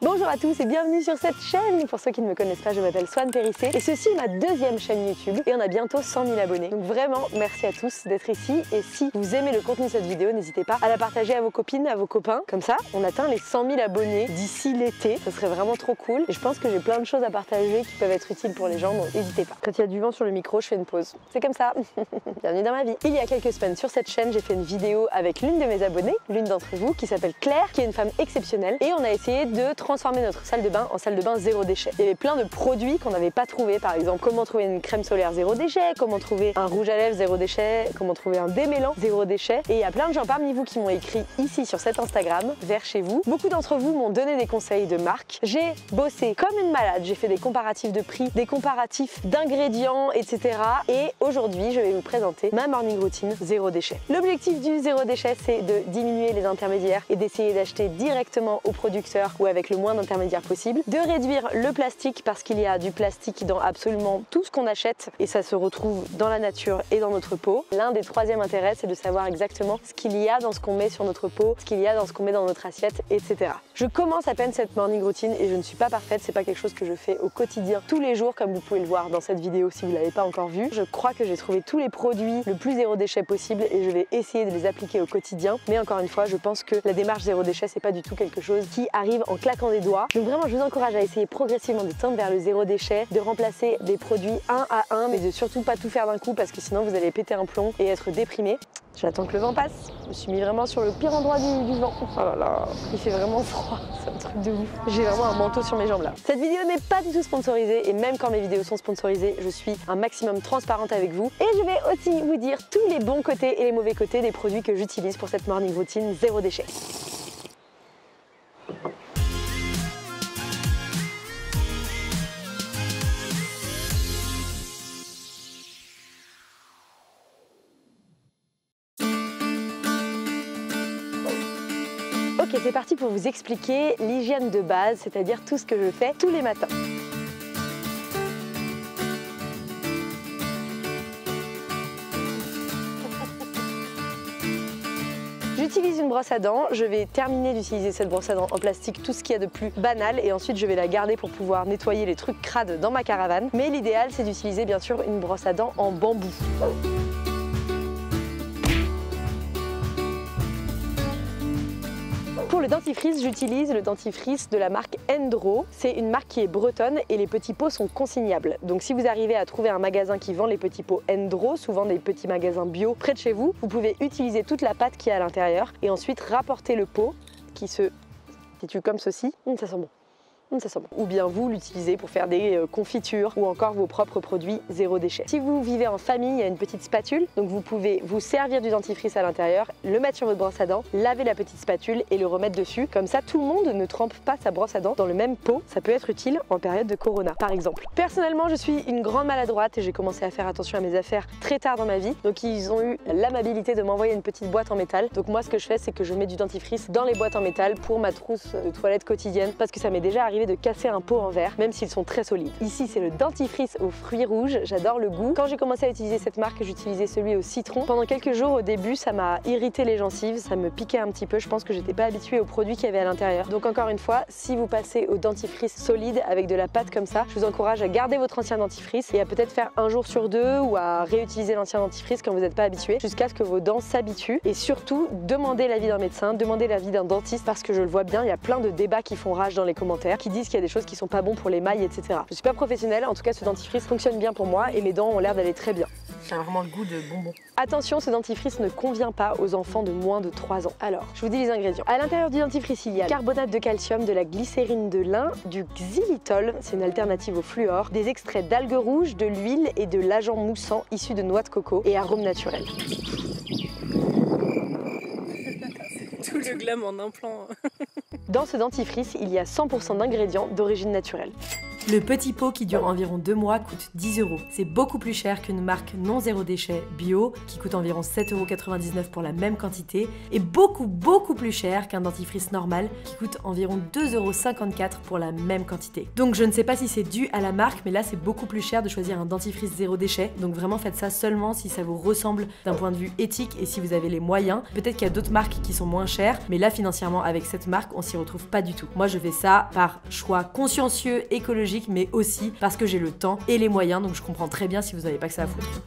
Bonjour à tous et bienvenue sur cette chaîne. Pour ceux qui ne me connaissent pas, je m'appelle Swan Périssé et ceci est ma deuxième chaîne YouTube et on a bientôt 100 000 abonnés. Donc vraiment, merci à tous d'être ici et si vous aimez le contenu de cette vidéo, n'hésitez pas à la partager à vos copines, à vos copains. Comme ça, on atteint les 100 000 abonnés d'ici l'été. Ça serait vraiment trop cool et je pense que j'ai plein de choses à partager qui peuvent être utiles pour les gens, donc n'hésitez pas. Quand il y a du vent sur le micro, je fais une pause. C'est comme ça. Bienvenue dans ma vie. Il y a quelques semaines sur cette chaîne, j'ai fait une vidéo avec l'une de mes abonnées, l'une d'entre vous, qui s'appelle Claire, qui est une femme exceptionnelle et on a essayé de transformer notre salle de bain en salle de bain zéro déchet. Il y avait plein de produits qu'on n'avait pas trouvé, par exemple comment trouver une crème solaire zéro déchet, comment trouver un rouge à lèvres zéro déchet, comment trouver un démêlant zéro déchet. Et il y a plein de gens parmi vous qui m'ont écrit ici sur cet Instagram, vers chez vous. Beaucoup d'entre vous m'ont donné des conseils de marque. J'ai bossé comme une malade, j'ai fait des comparatifs de prix, des comparatifs d'ingrédients, etc. Et aujourd'hui, je vais vous présenter ma morning routine zéro déchet. L'objectif du zéro déchet, c'est de diminuer les intermédiaires et d'essayer d'acheter directement au producteur ou avec le moins d'intermédiaires possible, de réduire le plastique parce qu'il y a du plastique dans absolument tout ce qu'on achète et ça se retrouve dans la nature et dans notre peau. L'un des troisièmes intérêts, c'est de savoir exactement ce qu'il y a dans ce qu'on met sur notre peau, ce qu'il y a dans ce qu'on met dans notre assiette, etc. Je commence à peine cette morning routine et je ne suis pas parfaite, c'est pas quelque chose que je fais au quotidien tous les jours comme vous pouvez le voir dans cette vidéo si vous ne l'avez pas encore vu. Je crois que j'ai trouvé tous les produits le plus zéro déchet possible et je vais essayer de les appliquer au quotidien. Mais encore une fois, je pense que la démarche zéro déchet, c'est pas du tout quelque chose qui arrive en claquant des doigts. Donc vraiment, je vous encourage à essayer progressivement de tendre vers le zéro déchet, de remplacer des produits un à un, mais de surtout pas tout faire d'un coup parce que sinon vous allez péter un plomb et être déprimé. J'attends que le vent passe. Je me suis mis vraiment sur le pire endroit du vent. Oh là là, il fait vraiment froid, c'est un truc de ouf. J'ai vraiment un manteau sur mes jambes là. Cette vidéo n'est pas du tout sponsorisée et même quand mes vidéos sont sponsorisées, je suis un maximum transparente avec vous. Et je vais aussi vous dire tous les bons côtés et les mauvais côtés des produits que j'utilise pour cette morning routine zéro déchet. Ok, c'est parti pour vous expliquer l'hygiène de base, c'est-à-dire tout ce que je fais tous les matins. J'utilise une brosse à dents, je vais terminer d'utiliser cette brosse à dents en plastique, tout ce qu'il y a de plus banal et ensuite je vais la garder pour pouvoir nettoyer les trucs crades dans ma caravane. Mais l'idéal c'est d'utiliser bien sûr une brosse à dents en bambou. Pour le dentifrice, j'utilise le dentifrice de la marque Endro. C'est une marque qui est bretonne et les petits pots sont consignables. Donc si vous arrivez à trouver un magasin qui vend les petits pots Endro, souvent des petits magasins bio près de chez vous, vous pouvez utiliser toute la pâte qui est à l'intérieur et ensuite rapporter le pot qui se situe comme ceci. Ça sent bon. Ça sent bon. Ou bien vous l'utilisez pour faire des confitures ou encore vos propres produits zéro déchet. Si vous vivez en famille, il y a une petite spatule, donc vous pouvez vous servir du dentifrice à l'intérieur, le mettre sur votre brosse à dents, laver la petite spatule et le remettre dessus. Comme ça, tout le monde ne trempe pas sa brosse à dents dans le même pot. Ça peut être utile en période de corona, par exemple. Personnellement, je suis une grande maladroite et j'ai commencé à faire attention à mes affaires très tard dans ma vie. Donc ils ont eu l'amabilité de m'envoyer une petite boîte en métal. Donc moi, ce que je fais, c'est que je mets du dentifrice dans les boîtes en métal pour ma trousse de toilette quotidienne parce que ça m'est déjà arrivé de casser un pot en verre, même s'ils sont très solides. Ici, c'est le dentifrice aux fruits rouges, j'adore le goût. Quand j'ai commencé à utiliser cette marque, j'utilisais celui au citron. Pendant quelques jours, au début, ça m'a irrité les gencives, ça me piquait un petit peu. Je pense que j'étais pas habituée aux produits qu'il y avait à l'intérieur. Donc encore une fois, si vous passez au dentifrice solide avec de la pâte comme ça, je vous encourage à garder votre ancien dentifrice et à peut-être faire un jour sur deux ou à réutiliser l'ancien dentifrice quand vous n'êtes pas habitué, jusqu'à ce que vos dents s'habituent. Et surtout, demandez l'avis d'un médecin, demandez l'avis d'un dentiste parce que je le vois bien, il y a plein de débats qui font rage dans les commentaires, qui disent qu'il y a des choses qui sont pas bons pour les mailles, etc. Je suis pas professionnelle, en tout cas ce dentifrice fonctionne bien pour moi et mes dents ont l'air d'aller très bien. Ça a vraiment le goût de bonbon. Attention, ce dentifrice ne convient pas aux enfants de moins de 3 ans. Alors, je vous dis les ingrédients. À l'intérieur du dentifrice, il y a carbonate de calcium, de la glycérine de lin, du xylitol, c'est une alternative au fluor, des extraits d'algues rouges, de l'huile et de l'agent moussant issu de noix de coco et arômes naturels. Tout le glam en implant. Dans ce dentifrice, il y a 100% d'ingrédients d'origine naturelle. Le petit pot qui dure environ 2 mois coûte 10 €. C'est beaucoup plus cher qu'une marque non zéro déchet bio qui coûte environ 7,99 € pour la même quantité et beaucoup plus cher qu'un dentifrice normal qui coûte environ 2,54 € pour la même quantité. Donc je ne sais pas si c'est dû à la marque, mais là c'est beaucoup plus cher de choisir un dentifrice zéro déchet. Donc vraiment faites ça seulement si ça vous ressemble d'un point de vue éthique et si vous avez les moyens. Peut-être qu'il y a d'autres marques qui sont moins chères, mais là financièrement avec cette marque on s'y retrouve pas du tout. Moi je fais ça par choix consciencieux, écologique, mais aussi parce que j'ai le temps et les moyens, donc je comprends très bien si vous n'avez pas que ça à foutre.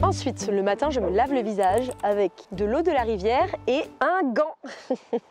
Ensuite, le matin, je me lave le visage avec de l'eau de la rivière et un gant.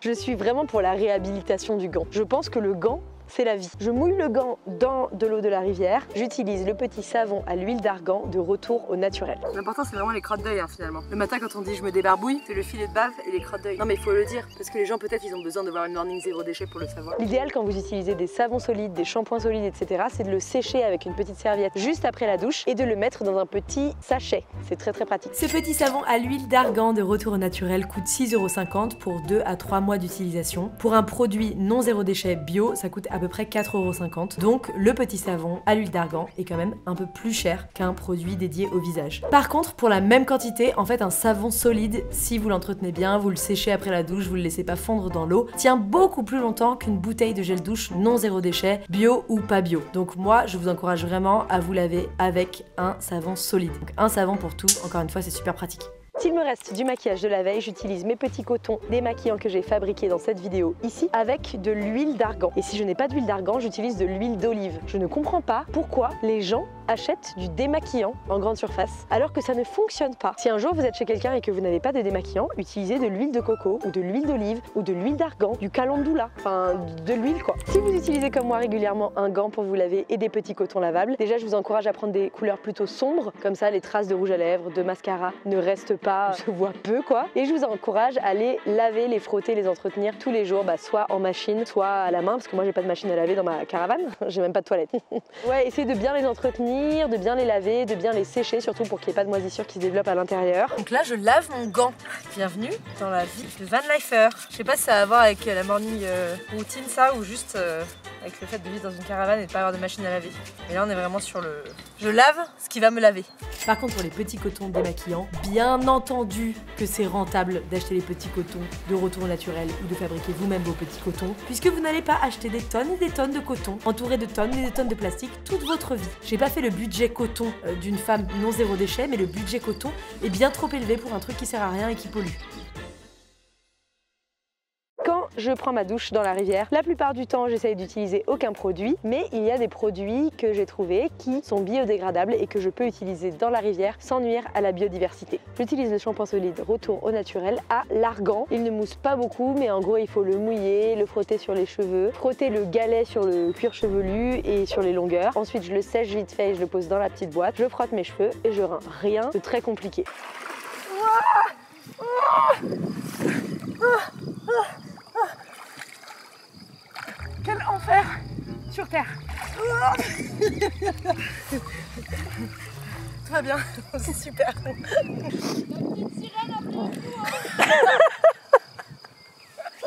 Je suis vraiment pour la réhabilitation du gant. Je pense que le gant, c'est la vie. Je mouille le gant dans de l'eau de la rivière. J'utilise le petit savon à l'huile d'argan de retour au naturel. L'important c'est vraiment les crottes d'œil finalement. Le matin quand on dit je me débarbouille, c'est le filet de bave et les crottes d'œil. Non mais il faut le dire parce que les gens peut-être ils ont besoin de voir une morning zéro déchet pour le savoir. L'idéal quand vous utilisez des savons solides, des shampoings solides, etc. c'est de le sécher avec une petite serviette juste après la douche et de le mettre dans un petit sachet. C'est très pratique. Ce petit savon à l'huile d'argan de retour au naturel coûte 6,50 € pour 2 à 3 mois d'utilisation. Pour un produit non zéro déchet bio, ça coûte à peu près 4,50 €. Donc le petit savon à l'huile d'argan est quand même un peu plus cher qu'un produit dédié au visage. Par contre, pour la même quantité, en fait un savon solide, si vous l'entretenez bien, vous le séchez après la douche, vous le laissez pas fondre dans l'eau, tient beaucoup plus longtemps qu'une bouteille de gel douche non zéro déchet, bio ou pas bio. Donc moi, je vous encourage vraiment à vous laver avec un savon solide. Donc un savon pour tout, encore une fois, c'est super pratique. S'il me reste du maquillage de la veille, j'utilise mes petits cotons démaquillants que j'ai fabriqués dans cette vidéo ici avec de l'huile d'argan. Et si je n'ai pas d'huile d'argan, j'utilise de l'huile d'olive. Je ne comprends pas pourquoi les gens achètent du démaquillant en grande surface alors que ça ne fonctionne pas. Si un jour vous êtes chez quelqu'un et que vous n'avez pas de démaquillant, utilisez de l'huile de coco ou de l'huile d'olive ou de l'huile d'argan, du calendula, enfin de l'huile quoi. Si vous utilisez comme moi régulièrement un gant pour vous laver et des petits cotons lavables, déjà je vous encourage à prendre des couleurs plutôt sombres, comme ça les traces de rouge à lèvres, de mascara ne restent pas, se voient peu quoi. Et je vous encourage à les laver, les frotter, les entretenir tous les jours, soit en machine, soit à la main, parce que moi j'ai pas de machine à laver dans ma caravane, j'ai même pas de toilette. Ouais, essayez de bien les entretenir, de bien les laver, de bien les sécher, surtout pour qu'il n'y ait pas de moisissure qui se développe à l'intérieur. Donc là je lave mon gant. Bienvenue dans la vie de van lifer. Je sais pas si ça a à voir avec la morning routine ça ou juste avec le fait de vivre dans une caravane et de pas avoir de machine à laver. Mais là on est vraiment sur le... Je lave ce qui va me laver. Par contre pour les petits cotons démaquillants, bien entendu que c'est rentable d'acheter les petits cotons de retour au naturel ou de fabriquer vous-même vos petits cotons, puisque vous n'allez pas acheter des tonnes et des tonnes de coton entourés de tonnes et des tonnes de plastique toute votre vie. J'ai pas fait le budget coton d'une femme non zéro déchet, mais le budget coton est bien trop élevé pour un truc qui sert à rien et qui pollue. Quand je prends ma douche dans la rivière, la plupart du temps j'essaye d'utiliser aucun produit, mais il y a des produits que j'ai trouvés qui sont biodégradables et que je peux utiliser dans la rivière sans nuire à la biodiversité. J'utilise le shampoing solide retour au naturel à l'argan. Il ne mousse pas beaucoup, mais en gros il faut le mouiller, le frotter sur les cheveux, frotter le galet sur le cuir chevelu et sur les longueurs. Ensuite je le sèche vite fait et je le pose dans la petite boîte, je frotte mes cheveux et je rince. Rien de très compliqué. Quel enfer sur terre. Tout va bien, c'est super.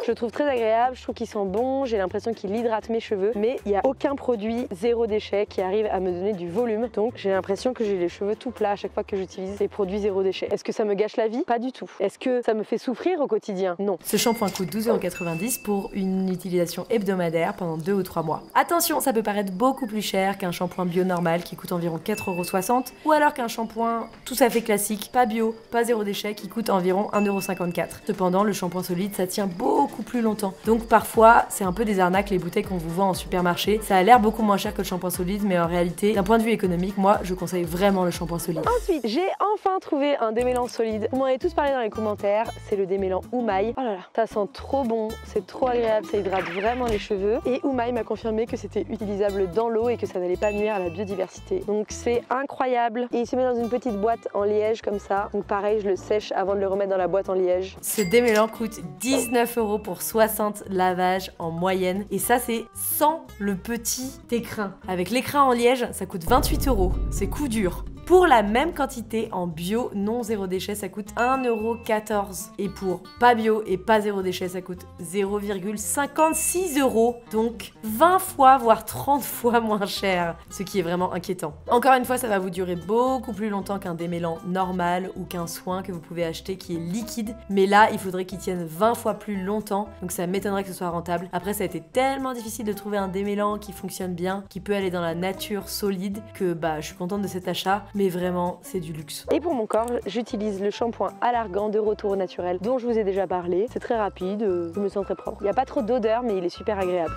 Je le trouve très agréable, je trouve qu'il sent bon, j'ai l'impression qu'il hydrate mes cheveux, mais il n'y a aucun produit zéro déchet qui arrive à me donner du volume. Donc j'ai l'impression que j'ai les cheveux tout plats à chaque fois que j'utilise des produits zéro déchet. Est-ce que ça me gâche la vie? Pas du tout. Est-ce que ça me fait souffrir au quotidien? Non. Ce shampoing coûte 12,90 € pour une utilisation hebdomadaire pendant 2 ou 3 mois. Attention, ça peut paraître beaucoup plus cher qu'un shampoing bio normal qui coûte environ 4,60 € ou alors qu'un shampoing tout à fait classique, pas bio, pas zéro déchet qui coûte environ 1,54 €. Cependant, le shampoing solide, ça tient beaucoup plus longtemps. Donc parfois, c'est un peu des arnaques les bouteilles qu'on vous vend en supermarché. Ça a l'air beaucoup moins cher que le shampoing solide, mais en réalité, d'un point de vue économique, moi, je conseille vraiment le shampoing solide. Ensuite, j'ai enfin trouvé un démêlant solide. Vous m'en avez tous parlé dans les commentaires, c'est le démêlant Oumaï. Oh là là, ça sent trop bon, c'est trop agréable, ça hydrate vraiment les cheveux. Et Oumaï m'a confirmé que c'était utilisable dans l'eau et que ça n'allait pas nuire à la biodiversité. Donc c'est incroyable. Et il se met dans une petite boîte en liège comme ça. Donc pareil, je le sèche avant de le remettre dans la boîte en liège. Ce démêlant coûte 19 € pour 60 lavages en moyenne. Et ça, c'est sans le petit écrin. Avec l'écrin en liège, ça coûte 28 €. C'est coup dur. Pour la même quantité en bio non zéro déchet, ça coûte 1,14 €. Et pour pas bio et pas zéro déchet, ça coûte 0,56 €. Donc 20 fois, voire 30 fois moins cher, ce qui est vraiment inquiétant. Encore une fois, ça va vous durer beaucoup plus longtemps qu'un démêlant normal ou qu'un soin que vous pouvez acheter qui est liquide. Mais là, il faudrait qu'il tienne 20 fois plus longtemps longtemps, donc ça m'étonnerait que ce soit rentable. Après, ça a été tellement difficile de trouver un démêlant qui fonctionne bien, qui peut aller dans la nature solide, que je suis contente de cet achat, mais vraiment, c'est du luxe. Et pour mon corps, j'utilise le shampoing à l'argan de Retour au Naturel, dont je vous ai déjà parlé. C'est très rapide, je me sens très propre. Il n'y a pas trop d'odeur, mais il est super agréable.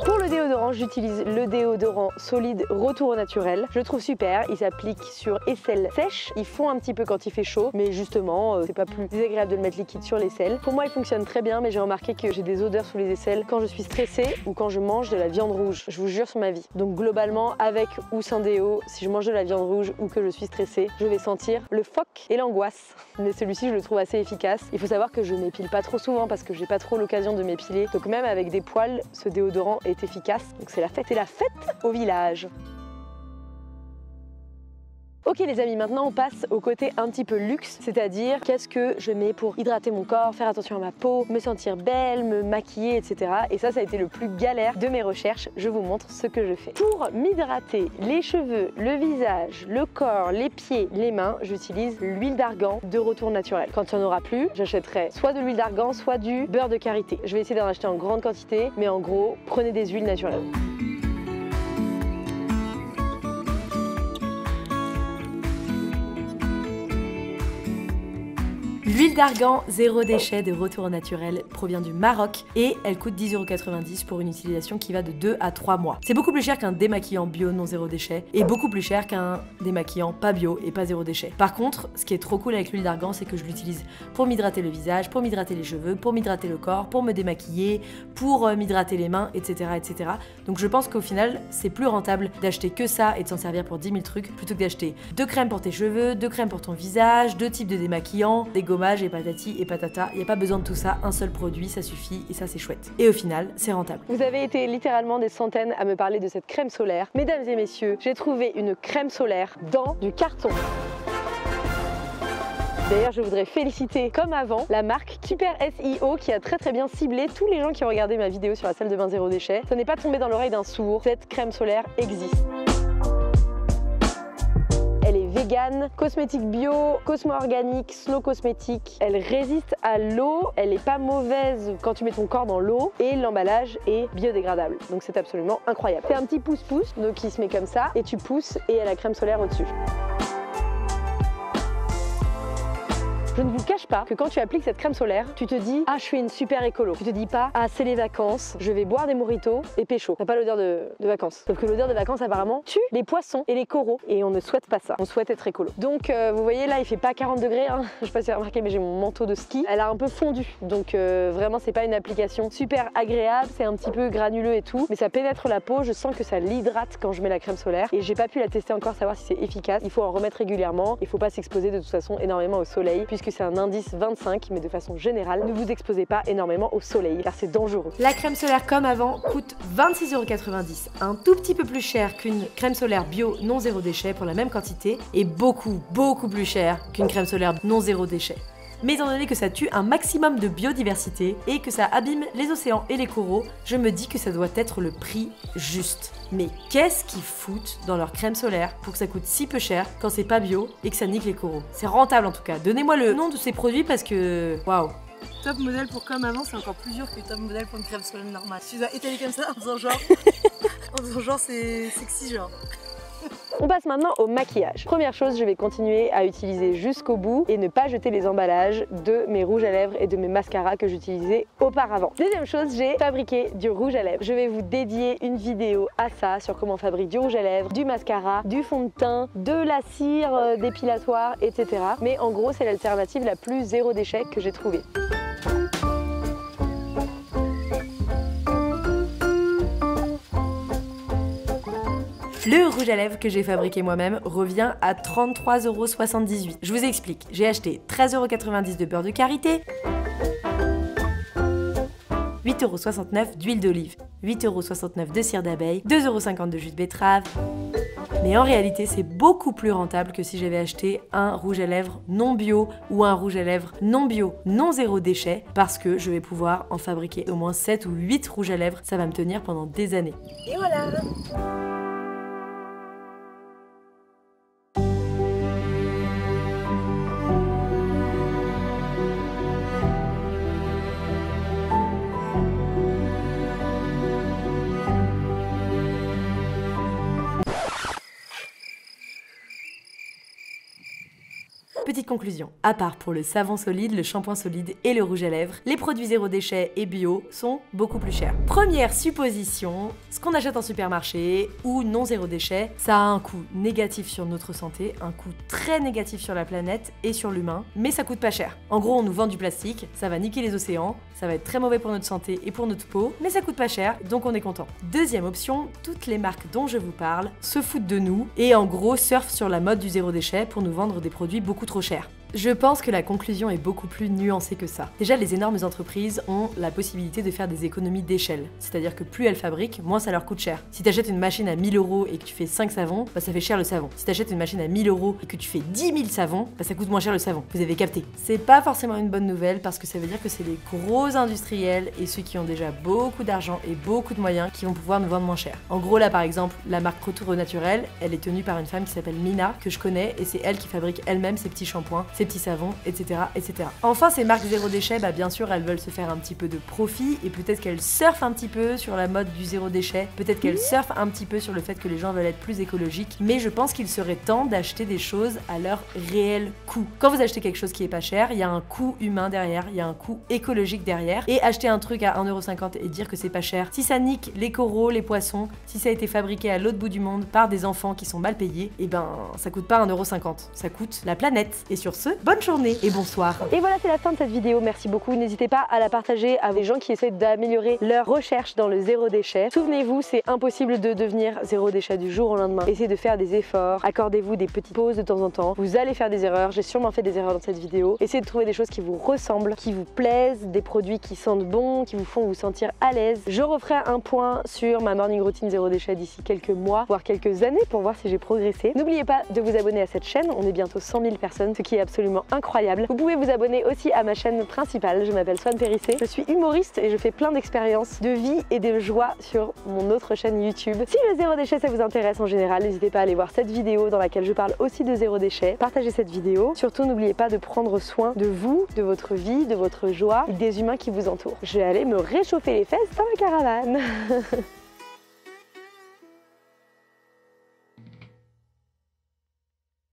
Pour le déodorant, j'utilise le déodorant solide Retour au Naturel. Je le trouve super, il s'applique sur aisselle sèche. Il fond un petit peu quand il fait chaud, mais justement, c'est pas plus désagréable de le mettre liquide sur l'aisselle. Pour moi, il fonctionne très bien, mais j'ai remarqué que j'ai des odeurs sous les aisselles quand je suis stressée ou quand je mange de la viande rouge. Je vous jure sur ma vie. Donc globalement, avec ou sans déo, si je mange de la viande rouge ou que je suis stressée, je vais sentir le phoque et l'angoisse. Mais celui-ci, je le trouve assez efficace. Il faut savoir que je m'épile pas trop souvent parce que j'ai pas trop l'occasion de m'épiler. Donc même avec des poils, ce déodorant est efficace. Donc c'est la fête au village. Ok les amis, maintenant on passe au côté un petit peu luxe, c'est-à-dire qu'est-ce que je mets pour hydrater mon corps, faire attention à ma peau, me sentir belle, me maquiller, etc. Et ça a été le plus galère de mes recherches. Je vous montre ce que je fais. Pour m'hydrater les cheveux, le visage, le corps, les pieds, les mains, j'utilise l'huile d'argan de Retour Naturel. Quand il n'y en aura plus, j'achèterai soit de l'huile d'argan, soit du beurre de karité. Je vais essayer d'en acheter en grande quantité, mais en gros, prenez des huiles naturelles. L'huile d'argan zéro déchet de Retour au Naturel provient du Maroc et elle coûte 10,90 € pour une utilisation qui va de 2 à 3 mois. C'est beaucoup plus cher qu'un démaquillant bio non zéro déchet et beaucoup plus cher qu'un démaquillant pas bio et pas zéro déchet. Par contre, ce qui est trop cool avec l'huile d'argan, c'est que je l'utilise pour m'hydrater le visage, pour m'hydrater les cheveux, pour m'hydrater le corps, pour me démaquiller, pour m'hydrater les mains, etc., etc. Donc je pense qu'au final, c'est plus rentable d'acheter que ça et de s'en servir pour 10 000 trucs plutôt que d'acheter 2 crèmes pour tes cheveux, 2 crèmes pour ton visage, 2 types de démaquillants, des gommages et patati et patata. Il n'y a pas besoin de tout ça, un seul produit, ça suffit et ça c'est chouette. Et au final, c'est rentable. Vous avez été littéralement des centaines à me parler de cette crème solaire. Mesdames et messieurs, j'ai trouvé une crème solaire dans du carton. D'ailleurs, je voudrais féliciter, comme avant, la marque Super SEO qui a très bien ciblé tous les gens qui ont regardé ma vidéo sur la salle de bain zéro déchet. Ça n'est pas tombé dans l'oreille d'un sourd, cette crème solaire existe. Elle est vegan, cosmétique bio, cosmo-organique, slow cosmétique. Elle résiste à l'eau, elle n'est pas mauvaise quand tu mets ton corps dans l'eau et l'emballage est biodégradable. Donc c'est absolument incroyable. C'est un petit pouce-pouce, donc il se met comme ça et tu pousses et il y a la crème solaire au-dessus. Je ne vous cache pas que quand tu appliques cette crème solaire, tu te dis « Ah, je suis une super écolo ». Tu te dis pas « Ah, c'est les vacances, je vais boire des mojitos et pécho ». T'as pas l'odeur de vacances. Sauf que l'odeur de vacances, apparemment, tue les poissons et les coraux. Et on ne souhaite pas ça. On souhaite être écolo. Donc, vous voyez, là, il fait pas 40 degrés. Hein. Je sais pas si vous avez remarqué, mais j'ai mon manteau de ski. Elle a un peu fondu. Donc, vraiment, c'est pas une application super agréable. C'est un petit peu granuleux et tout. Mais ça pénètre la peau. Je sens que ça l'hydrate quand je mets la crème solaire. Et j'ai pas pu la tester encore, savoir si c'est efficace. Il faut en remettre régulièrement. Il faut pas s'exposer de toute façon énormément au soleil. Puisque c'est un indice 25, mais de façon générale, ne vous exposez pas énormément au soleil, car c'est dangereux. La crème solaire comme avant coûte 26,90 €, un tout petit peu plus cher qu'une crème solaire bio non zéro déchet pour la même quantité, et beaucoup plus cher qu'une crème solaire non zéro déchet. Mais étant donné que ça tue un maximum de biodiversité et que ça abîme les océans et les coraux, je me dis que ça doit être le prix juste. Mais qu'est-ce qu'ils foutent dans leur crème solaire pour que ça coûte si peu cher quand c'est pas bio et que ça nique les coraux? C'est rentable en tout cas. Donnez-moi le nom de ces produits parce que... waouh! Top modèle pour comme avant, c'est encore plus dur que top modèle pour une crème solaire normale. Tu dois étaler comme ça en faisant genre, c'est sexy genre. On passe maintenant au maquillage. Première chose, je vais continuer à utiliser jusqu'au bout et ne pas jeter les emballages de mes rouges à lèvres et de mes mascaras que j'utilisais auparavant. Deuxième chose, j'ai fabriqué du rouge à lèvres. Je vais vous dédier une vidéo à ça, sur comment on fabrique du rouge à lèvres, du mascara, du fond de teint, de la cire dépilatoire, etc. Mais en gros, c'est l'alternative la plus zéro déchet que j'ai trouvée. Le rouge à lèvres que j'ai fabriqué moi-même revient à 33,78 €. Je vous explique, j'ai acheté 13,90 € de beurre de karité, 8,69 € d'huile d'olive, 8,69 € de cire d'abeille, 2,50 € de jus de betterave. Mais en réalité, c'est beaucoup plus rentable que si j'avais acheté un rouge à lèvres non bio ou un rouge à lèvres non bio, non zéro déchet, parce que je vais pouvoir en fabriquer au moins 7 ou 8 rouges à lèvres. Ça va me tenir pendant des années. Et voilà! petite conclusion, à part pour le savon solide, le shampoing solide et le rouge à lèvres, les produits zéro déchet et bio sont beaucoup plus chers. Première supposition, ce qu'on achète en supermarché ou non zéro déchet, ça a un coût négatif sur notre santé, un coût très négatif sur la planète et sur l'humain, mais ça coûte pas cher. En gros, on nous vend du plastique, ça va niquer les océans, ça va être très mauvais pour notre santé et pour notre peau, mais ça coûte pas cher, donc on est content. Deuxième option, toutes les marques dont je vous parle se foutent de nous et en gros surfent sur la mode du zéro déchet pour nous vendre des produits beaucoup trop chers. Je pense que la conclusion est beaucoup plus nuancée que ça. Déjà, les énormes entreprises ont la possibilité de faire des économies d'échelle. C'est-à-dire que plus elles fabriquent, moins ça leur coûte cher. Si t'achètes une machine à 1000 € et que tu fais 5 savons, bah ça fait cher le savon. Si t'achètes une machine à 1000 € et que tu fais 10 000 savons, bah ça coûte moins cher le savon. Vous avez capté. C'est pas forcément une bonne nouvelle parce que ça veut dire que c'est les gros industriels et ceux qui ont déjà beaucoup d'argent et beaucoup de moyens qui vont pouvoir nous vendre moins cher. En gros, là par exemple, la marque Retour au Naturel, elle est tenue par une femme qui s'appelle Mina, que je connais, et c'est elle qui fabrique elle-même ses petits shampoings, ses petits savons, etc., etc. Enfin, ces marques zéro déchet, bah bien sûr, elles veulent se faire un petit peu de profit et peut-être qu'elles surfent un petit peu sur la mode du zéro déchet, peut-être qu'elles surfent un petit peu sur le fait que les gens veulent être plus écologiques, mais je pense qu'il serait temps d'acheter des choses à leur réel coût. Quand vous achetez quelque chose qui est pas cher, il y a un coût humain derrière, il y a un coût écologique derrière, et acheter un truc à 1,50 € et dire que c'est pas cher, si ça nique les coraux, les poissons, si ça a été fabriqué à l'autre bout du monde par des enfants qui sont mal payés, et ben ça coûte pas 1,50 €, ça coûte la planète. Et sur ce, bonne journée et bonsoir. Et voilà, c'est la fin de cette vidéo. Merci beaucoup. N'hésitez pas à la partager à des gens qui essaient d'améliorer leur recherche dans le zéro déchet. Souvenez-vous, c'est impossible de devenir zéro déchet du jour au lendemain. Essayez de faire des efforts. Accordez-vous des petites pauses de temps en temps. Vous allez faire des erreurs. J'ai sûrement fait des erreurs dans cette vidéo. Essayez de trouver des choses qui vous ressemblent, qui vous plaisent, des produits qui sentent bon, qui vous font vous sentir à l'aise. Je referai un point sur ma morning routine zéro déchet d'ici quelques mois, voire quelques années pour voir si j'ai progressé. N'oubliez pas de vous abonner à cette chaîne. On est bientôt 100 000 personnes, ce qui est absolument incroyable. Vous pouvez vous abonner aussi à ma chaîne principale, je m'appelle Swan Périssé. Je suis humoriste et je fais plein d'expériences de vie et de joie sur mon autre chaîne YouTube. Si le zéro déchet ça vous intéresse en général, n'hésitez pas à aller voir cette vidéo dans laquelle je parle aussi de zéro déchet. Partagez cette vidéo. Surtout, n'oubliez pas de prendre soin de vous, de votre vie, de votre joie et des humains qui vous entourent. Je vais aller me réchauffer les fesses dans la caravane.